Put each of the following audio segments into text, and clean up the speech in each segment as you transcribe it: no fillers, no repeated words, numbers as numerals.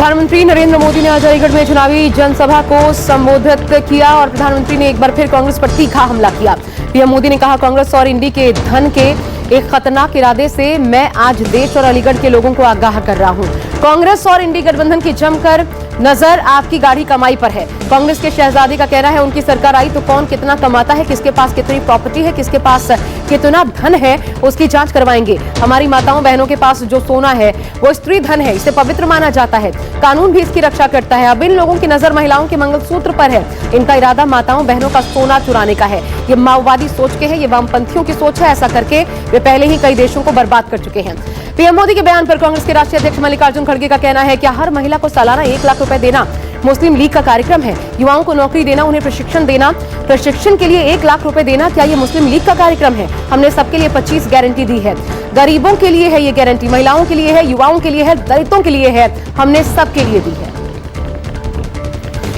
प्रधानमंत्री नरेंद्र मोदी ने आज अलीगढ़ में चुनावी जनसभा को संबोधित किया और प्रधानमंत्री ने एक बार फिर कांग्रेस पर तीखा हमला किया। पीएम मोदी ने कहा, कांग्रेस और इंडी के धन के एक खतरनाक इरादे से मैं आज देश और अलीगढ़ के लोगों को आगाह कर रहा हूं। कांग्रेस और इंडी गठबंधन की जमकर नजर आपकी गाढ़ी कमाई पर है। कांग्रेस के शहजादे का कहना है, उनकी सरकार आई तो कौन कितना कमाता है, किसके पास कितनी प्रॉपर्टी है, किसके पास कितना धन है, उसकी जांच करवाएंगे। हमारी माताओं बहनों के पास जो सोना है वो स्त्री धन है, इसे पवित्र माना जाता है। कानून भी इसकी रक्षा करता है। अब इन लोगों की नजर महिलाओं के मंगलसूत्र पर है। इनका इरादा माताओं बहनों का सोना चुराने का है। ये माओवादी सोच के है, ये वामपंथियों की सोच है। ऐसा करके वे पहले ही कई देशों को बर्बाद कर चुके हैं। पीएम मोदी के बयान पर कांग्रेस के राष्ट्रीय अध्यक्ष मल्लिकार्जुन खड़गे का कहना है, क्या हर महिला को सालाना 1 लाख रुपए देना मुस्लिम लीग का कार्यक्रम है? युवाओं को नौकरी देना, उन्हें प्रशिक्षण देना, प्रशिक्षण के लिए 1 लाख रुपए देना, क्या ये मुस्लिम लीग का कार्यक्रम है? हमने सबके लिए 25 गारंटी दी है। गरीबों के लिए है ये गारंटी, महिलाओं के लिए है, युवाओं के लिए है, दलितों के लिए है, हमने सबके लिए दी है।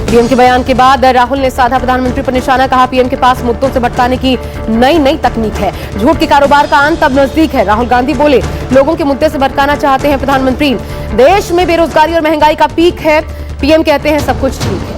पीएम के बयान के बाद राहुल ने साधा प्रधानमंत्री पर निशाना। कहा, पीएम के पास मुद्दों से भटकाने की नई तकनीक है। झूठ के कारोबार का अंत अब नजदीक है। राहुल गांधी बोले, लोगों के मुद्दे से भटकाना चाहते हैं प्रधानमंत्री। देश में बेरोजगारी और महंगाई का पीक है। पीएम कहते हैं सब कुछ ठीक है।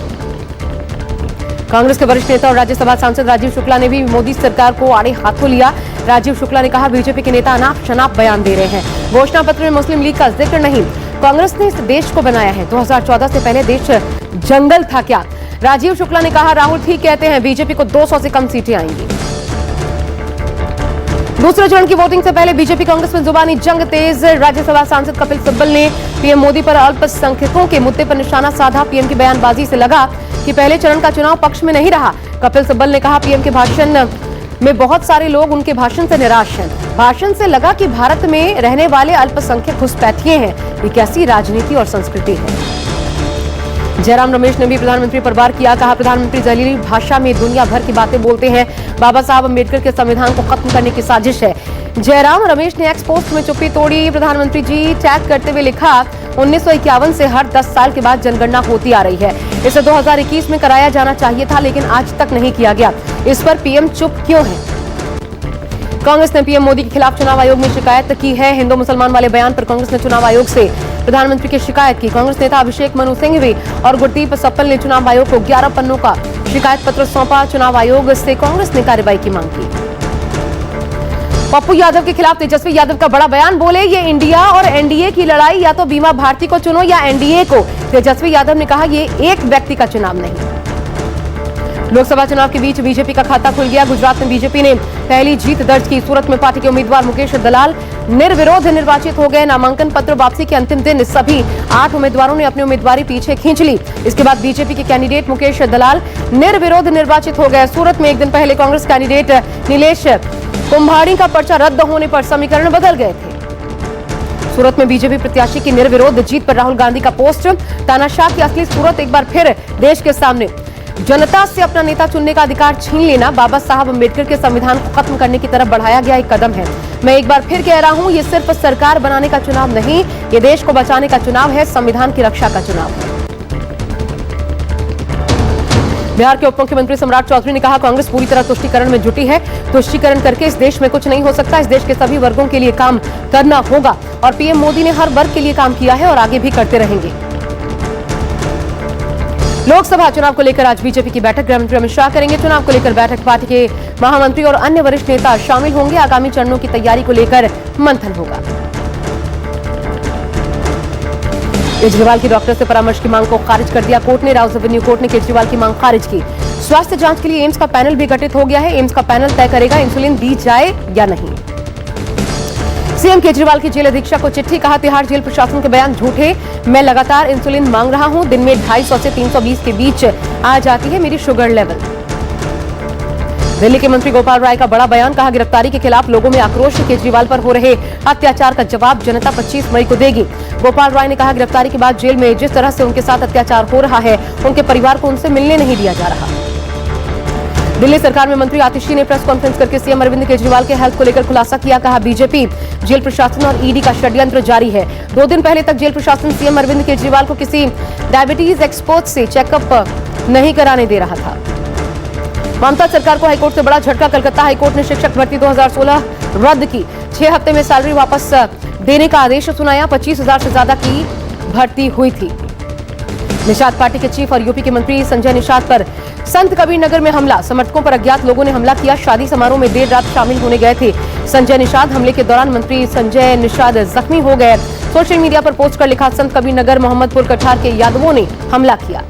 कांग्रेस के वरिष्ठ नेता और राज्यसभा सांसद राजीव शुक्ला ने भी मोदी सरकार को आड़े हाथों लिया। राजीव शुक्ला ने कहा, बीजेपी के नेता अनाप शनाप बयान दे रहे हैं। घोषणा पत्र में मुस्लिम लीग का जिक्र नहीं। कांग्रेस ने इस देश को बनाया है। 2014 से पहले देश जंगल था क्या? राजीव शुक्ला ने कहा, राहुल ठीक कहते हैं, बीजेपी को 200 से कम सीटें आएंगी। दूसरे चरण की वोटिंग से पहले बीजेपी कांग्रेस में जुबानी जंग तेज। राज्यसभा सांसद कपिल सिब्बल ने पीएम मोदी पर अल्पसंख्यकों के मुद्दे पर निशाना साधा। पीएम की बयानबाजी से लगा कि पहले चरण का चुनाव पक्ष में नहीं रहा। कपिल सिब्बल ने कहा, पीएम के भाषण में बहुत सारे लोग उनके भाषण से निराश हैं। भाषण से लगा कि भारत में रहने वाले अल्पसंख्यक घुसपैठिए हैं। ये कैसी राजनीति और संस्कृति है? जयराम रमेश ने भी प्रधानमंत्री पर वार किया। कहा, प्रधानमंत्री जलीली भाषा में दुनिया भर की बातें बोलते हैं। बाबा साहब अम्बेडकर के संविधान को खत्म करने की साजिश है। जयराम रमेश ने एक्स पोस्ट में चुप्पी तोड़ी। प्रधानमंत्री जी टैग करते हुए लिखा, 1951 से हर 10 साल के बाद जनगणना होती आ रही है। इसे 2021 में कराया जाना चाहिए था, लेकिन आज तक नहीं किया गया। इस पर पीएम चुप क्यों है? कांग्रेस ने पीएम मोदी के खिलाफ चुनाव आयोग में शिकायत की है। हिंदू मुसलमान वाले बयान पर कांग्रेस ने चुनाव आयोग से प्रधानमंत्री की शिकायत की। कांग्रेस नेता अभिषेक मनु सिंघवी और गुरदीप सप्पल ने चुनाव आयोग को 11 पन्नों का शिकायत पत्र सौंपा। चुनाव आयोग से कांग्रेस ने कार्रवाई की मांग की। पप्पू यादव के खिलाफ तेजस्वी यादव का बड़ा बयान। बोले, ये इंडिया और एनडीए की लड़ाई, या तो बीमा भारती को चुनो या एनडीए को। तेजस्वी यादव ने कहा, ये एक व्यक्ति का चुनाव नहीं। लोकसभा चुनाव के बीच बीजेपी का खाता खुल गया। गुजरात में बीजेपी ने पहली जीत दर्ज की। सूरत में पार्टी के उम्मीदवार मुकेश दलाल निर्विरोध निर्वाचित हो गए। नामांकन पत्र वापसी के अंतिम दिन सभी 8 उम्मीदवारों ने अपनी उम्मीदवारी पीछे खींच ली। इसके बाद बीजेपी के कैंडिडेट मुकेश दलाल निर्विरोध निर्वाचित हो गए। सूरत में एक दिन पहले कांग्रेस कैंडिडेट नीलेश कुंभाड़ी का पर्चा रद्द होने पर समीकरण बदल गए थे। सूरत में बीजेपी प्रत्याशी की निर्विरोध जीत पर राहुल गांधी का पोस्ट। तानाशाह की असली सूरत एक बार फिर देश के सामने। जनता से अपना नेता चुनने का अधिकार छीन लेना बाबा साहब अम्बेडकर के संविधान को खत्म करने की तरफ बढ़ाया गया एक कदम है। मैं एक बार फिर कह रहा हूं, ये सिर्फ सरकार बनाने का चुनाव नहीं, ये देश को बचाने का चुनाव है, संविधान की रक्षा का चुनाव है। बिहार के उप मुख्यमंत्री सम्राट चौधरी ने कहा, कांग्रेस पूरी तरह तुष्टीकरण में जुटी है। तुष्टीकरण करके इस देश में कुछ नहीं हो सकता। इस देश के सभी वर्गों के लिए काम करना होगा और पीएम मोदी ने हर वर्ग के लिए काम किया है और आगे भी करते रहेंगे। लोकसभा चुनाव को लेकर आज बीजेपी की बैठक गृह मंत्री अमित शाह करेंगे। चुनाव को लेकर बैठक पार्टी के महामंत्री और अन्य वरिष्ठ नेता शामिल होंगे। आगामी चरणों की तैयारी को लेकर मंथन होगा। केजरीवाल की डॉक्टर से परामर्श की मांग को खारिज कर दिया कोर्ट ने। राउस एवेन्यू कोर्ट ने केजरीवाल की मांग खारिज की। स्वास्थ्य जांच के लिए एम्स का पैनल भी गठित हो गया है। एम्स का पैनल तय करेगा इंसुलिन दी जाए या नहीं। सीएम केजरीवाल की जेल अधीक्षक को चिट्ठी। कहा, तिहाड़ जेल प्रशासन के बयान झूठे। मैं लगातार इंसुलिन मांग रहा हूं। दिन में 250 से 320 के बीच आ जाती है मेरी शुगर लेवल। दिल्ली के मंत्री गोपाल राय का बड़ा बयान। कहा, गिरफ्तारी के खिलाफ लोगों में आक्रोश। केजरीवाल पर हो रहे अत्याचार का जवाब जनता 25 मई को देगी। गोपाल राय ने कहा, गिरफ्तारी के बाद जेल में जिस तरह से उनके साथ अत्याचार हो रहा है, उनके परिवार को उनसे मिलने नहीं दिया जा रहा। दिल्ली सरकार में मंत्री आतिशी ने प्रेस कॉन्फ्रेंस करके सीएम अरविंद केजरीवाल के हेल्थ को लेकर खुलासा किया। कहा, बीजेपी, जेल प्रशासन और ईडी का षड्यंत्र जारी है। 2 दिन पहले तक जेल प्रशासन सीएम अरविंद केजरीवाल को किसी डायबिटीज एक्सपर्ट से चेकअप नहीं कराने दे रहा था। ममता सरकार को हाईकोर्ट से बड़ा झटका। कलकत्ता हाईकोर्ट ने शिक्षक भर्ती 2016 रद्द की। 6 हफ्ते में सैलरी वापस देने का आदेश सुनाया। 25,000 से ज्यादा की भर्ती हुई थी। निषाद पार्टी के चीफ और यूपी के मंत्री संजय निषाद पर संत कबीर नगर में हमला। समर्थकों पर अज्ञात लोगों ने हमला किया। शादी समारोह में देर रात शामिल होने गए थे संजय निषाद। हमले के दौरान मंत्री संजय निषाद जख्मी हो गए। सोशल मीडिया पर पोस्ट कर लिखा, संत कबीर नगर मोहम्मदपुर कठार के यादवों ने हमला किया।